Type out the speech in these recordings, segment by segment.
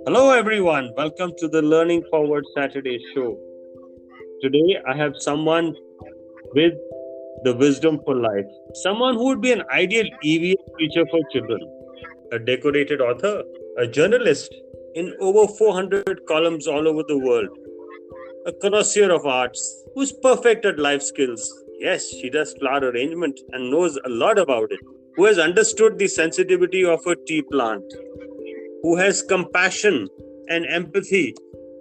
Hello, everyone. Welcome to the Learning Forward Saturday show. Today, I have someone with the wisdom for life, someone who would be an ideal EVS teacher for children, a decorated author, a journalist in over 400 columns all over the world, a connoisseur of arts who's perfect at life skills. Yes, she does flower arrangement and knows a lot about it. Who has understood the sensitivity of a tea plant, who has compassion and empathy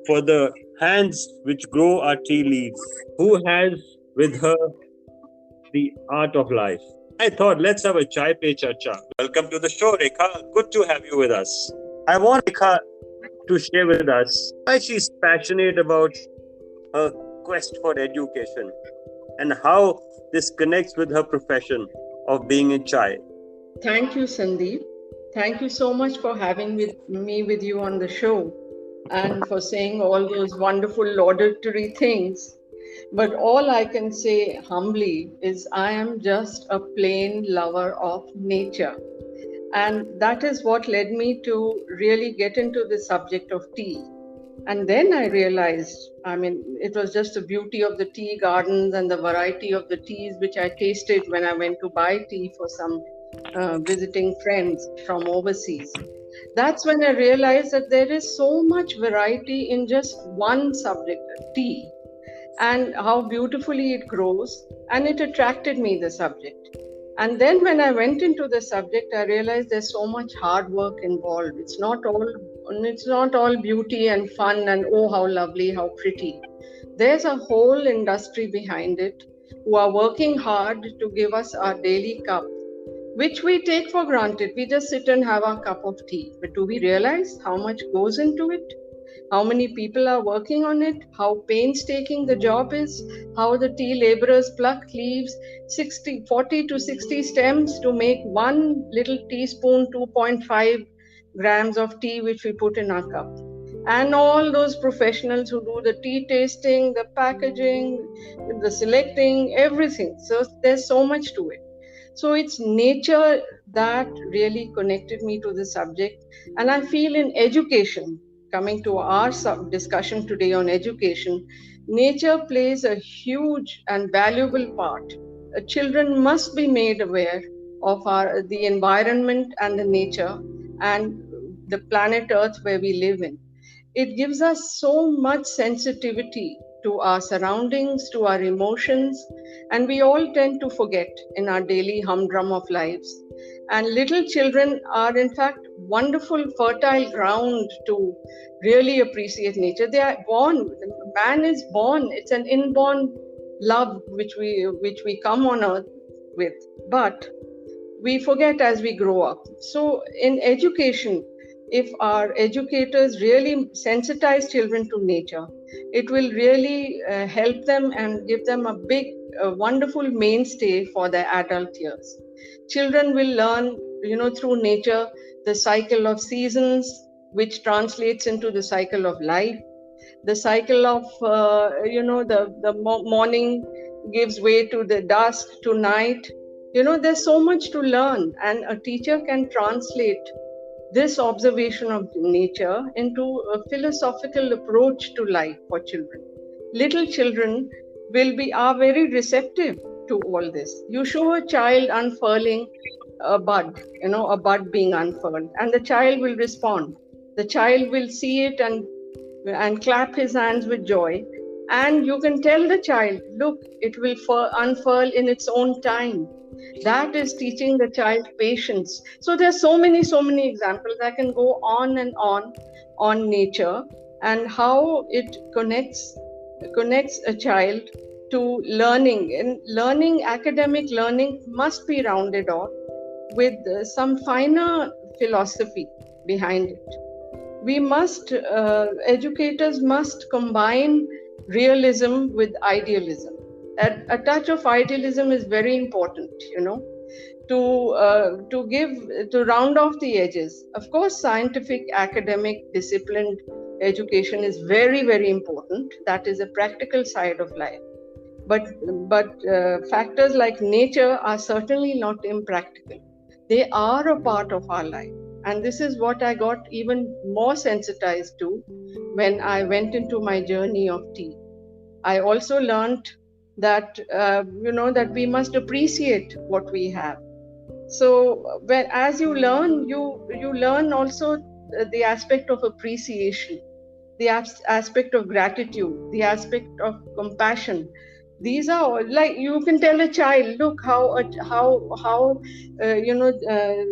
for the hands which grow our tea leaves, who has with her the art of life. I thought let's have a chai pe chacha. Welcome to the show, Rekha. Good to have you with us. I want Rekha to share with us why she's passionate about her quest for education and how this connects with her profession of being in chai. Thank you, Sandeep. Thank you so much for having me with you on the show and for saying all those wonderful laudatory things. But all I can say humbly is I am just a plain lover of nature. And that is what led me to really get into the subject of tea. And then I realized, it was just the beauty of the tea gardens and the variety of the teas which I tasted when I went to buy tea for some visiting friends from overseas. That's when I realized that there is so much variety in just one subject, tea, and how beautifully it grows. And it attracted me, the subject. And then when I went into the subject, I realized there's so much hard work involved. It's not all beauty and fun and oh, how lovely, how pretty. There's a whole industry behind it who are working hard to give us our daily cup, which we take for granted. We just sit and have our cup of tea. But do we realize how much goes into it? How many people are working on it? How painstaking the job is? How the tea laborers pluck leaves, 40 to 60 stems to make one little teaspoon, 2.5 grams of tea, which we put in our cup. And all those professionals who do the tea tasting, the packaging, the selecting, everything. So there's so much to it. So it's nature that really connected me to the subject. And I feel in education, coming to our discussion today on education, nature plays a huge and valuable part. Children must be made aware of the environment and the nature and the planet Earth where we live in. It gives us so much sensitivity to our surroundings, to our emotions, and we all tend to forget in our daily humdrum of lives. And little children are, in fact, wonderful, fertile ground to really appreciate nature. They are born, man is born, it's an inborn love which we come on earth with. But we forget as we grow up. So in education, if our educators really sensitize children to nature, it will really help them and give them a big, wonderful mainstay for their adult years. Children will learn, through nature, the cycle of seasons, which translates into the cycle of life. The cycle of, the morning gives way to the dusk, to night. There's so much to learn, and a teacher can translate this observation of nature into a philosophical approach to life for children. Little children are very receptive to all this. You show a child unfurling a bud, a bud being unfurled, and the child will respond. The child will see it and clap his hands with joy. And you can tell the child, look, it will unfurl in its own time. That is teaching the child patience. So there's so many examples. I can go on and on nature and how it connects a child to learning. And learning, academic learning, must be rounded off with some finer philosophy behind it. We must, educators must combine realism with idealism. A touch of idealism is very important, to round off the edges. Of course, scientific, academic, disciplined education is very, very important. That is a practical side of life. But factors like nature are certainly not impractical. They are a part of our life. And this is what I got even more sensitized to when I went into my journey of tea. I also learned that that we must appreciate what we have. So when as you learn, you learn also the aspect of appreciation, the aspect of gratitude, the aspect of compassion. These are all, like you can tell a child, look how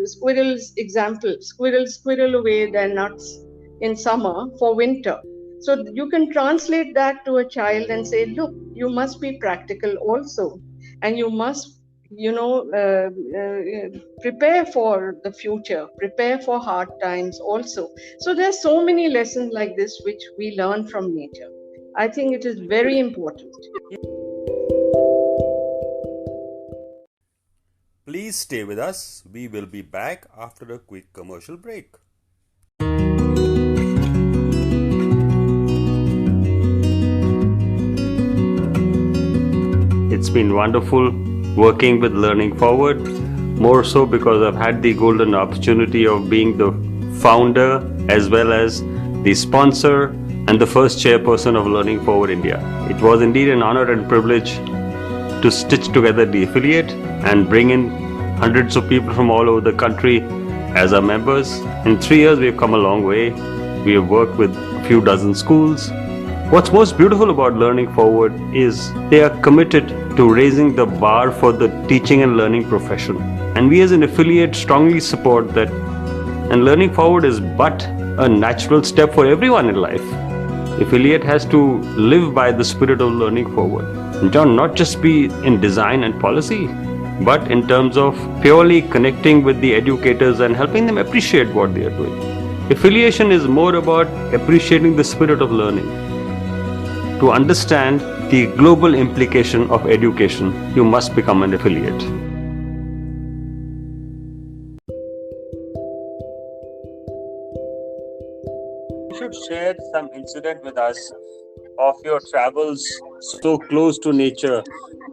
squirrels, example, squirrels squirrel away their nuts in summer for winter. So you can translate that to a child and say, look, you must be practical also, and you must prepare for the future, prepare for hard times also. So there's so many lessons like this which we learn from nature. I think it is very important. Please stay with us. We will be back after a quick commercial break. It's been wonderful working with Learning Forward, more so because I've had the golden opportunity of being the founder as well as the sponsor and the first chairperson of Learning Forward India. It was indeed an honor and privilege to stitch together the affiliate and bring in hundreds of people from all over the country as our members. In 3 years, we've come a long way. We have worked with a few dozen schools. What's most beautiful about Learning Forward is they are committed to raising the bar for the teaching and learning profession. And we as an affiliate strongly support that. And Learning Forward is but a natural step for everyone in life. Affiliate has to live by the spirit of Learning Forward. And John, not just be in design and policy, but in terms of purely connecting with the educators and helping them appreciate what they are doing. Affiliation is more about appreciating the spirit of learning. To understand the global implication of education, you must become an affiliate. You should share some incident with us of your travels so close to nature,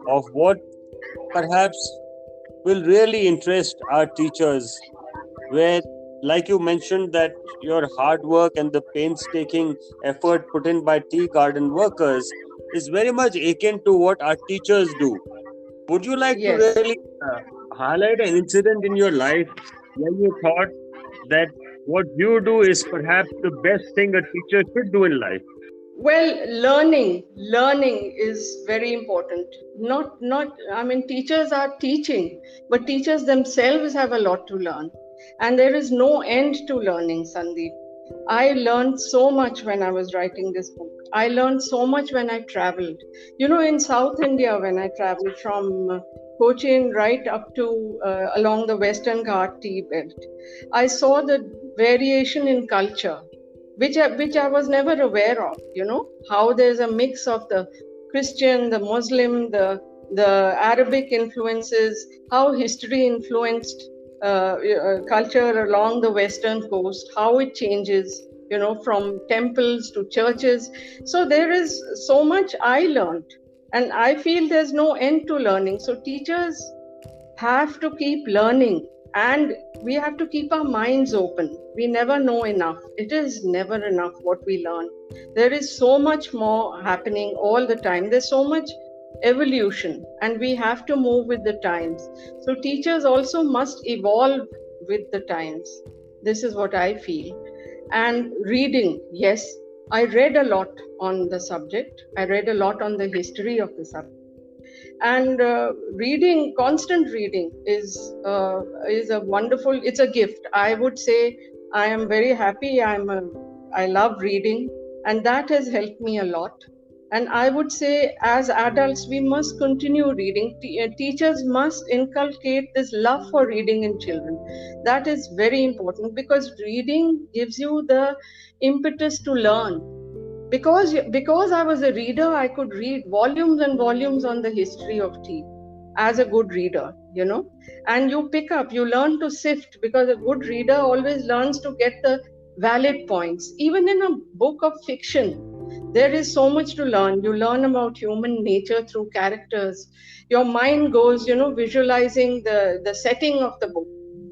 of what perhaps will really interest our teachers, where, like you mentioned, that your hard work and the painstaking effort put in by tea garden workers is very much akin to what our teachers do. Would you like to Yes. really highlight an incident in your life when you thought that what you do is perhaps the best thing a teacher should do in life? Well, learning is very important. Not, I mean, teachers are teaching, but teachers themselves have a lot to learn. And there is no end to learning, Sandeep. I learned so much when I was writing this book. I learned so much when I traveled. In South India, when I traveled from Cochin right up to along the Western Ghat tea belt, I saw the variation in culture which I was never aware of. How there's a mix of the Christian, the Muslim, the Arabic influences, how history influenced culture along the western coast, how it changes, from temples to churches. So there is so much I learned, and I feel there's no end to learning. So teachers have to keep learning, and we have to keep our minds open. We never know enough. It is never enough what we learn. There is so much more happening all the time. There's so much evolution, and we have to move with the times. So teachers also must evolve with the times. This is what I feel. And reading, yes, I read a lot on the subject. I read a lot on the history of the subject. And reading, constant reading is a wonderful, it's a gift. I would say I am very happy. I love reading, and that has helped me a lot. And I would say, as adults, we must continue reading. Teachers must inculcate this love for reading in children. That is very important, because reading gives you the impetus to learn. Because I was a reader, I could read volumes and volumes on the history of tea as a good reader, and you learn to sift, because a good reader always learns to get the valid points. Even in a book of fiction, there is so much to learn. You learn about human nature through characters. Your mind goes, visualizing the setting of the book.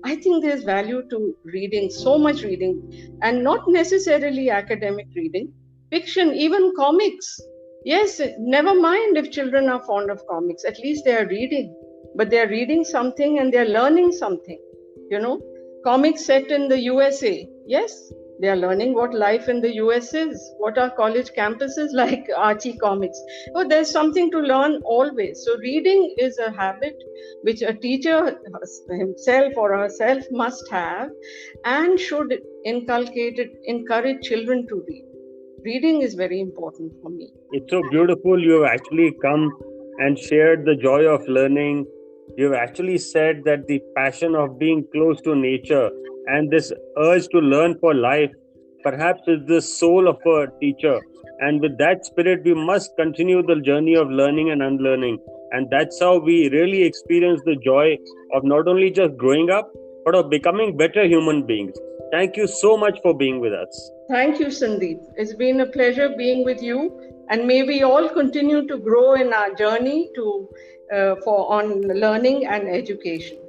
I think there's value to reading, so much reading, and not necessarily academic reading, fiction, even comics. Yes, never mind if children are fond of comics, at least they are reading, but they are reading something and they are learning something. You know, comics set in the USA. Yes, they are learning what life in the US is, what are college campuses like Archie comics. Oh, there's something to learn always. So, reading is a habit which a teacher himself or herself must have and should encourage children to read. Reading is very important for me. It's so beautiful. You have actually come and shared the joy of learning. You have actually said that the passion of being close to nature and this urge to learn for life perhaps is the soul of a teacher. And with that spirit, we must continue the journey of learning and unlearning. And that's how we really experience the joy of not only just growing up, but of becoming better human beings. Thank you so much for being with us. Thank you, Sandeep. It's been a pleasure being with you, and may we all continue to grow in our journey on learning and education.